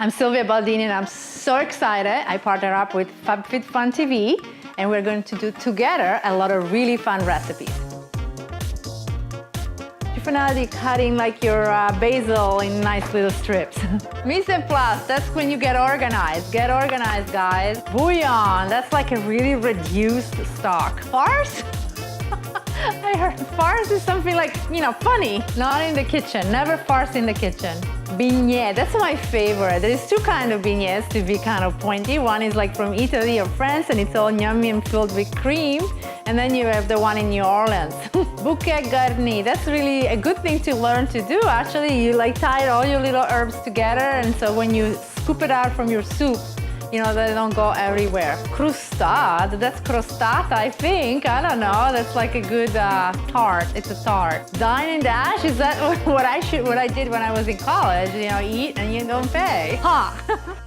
I'm Silvia Baldini and I'm so excited. I partner up with FabFitFun TV and we're going to do together a lot of really fun recipes. Finale cutting like your basil in nice little strips. Mise en place, that's when you get organized. Get organized, guys. Bouillon, that's like a really reduced stock. Farce? I heard farce is something like, funny. Not in the kitchen, never farce in the kitchen. Gnet, that's my favorite. There's two kinds of beignets to be kind of pointy. One is like from Italy or France and it's all yummy and filled with cream. And then you have the one in New Orleans. Bouquet gar.ni, that's really a good thing to learn to do. Actually, you like tie all your little herbs together and so when you scoop it out from your soup, they don't go everywhere. Crous.tade, that's crous.tade, I think. I don't know. That's like a good tart. It's a tart. Dine and dash, is that what I did when I was in college? Eat and you don't pay. Ha!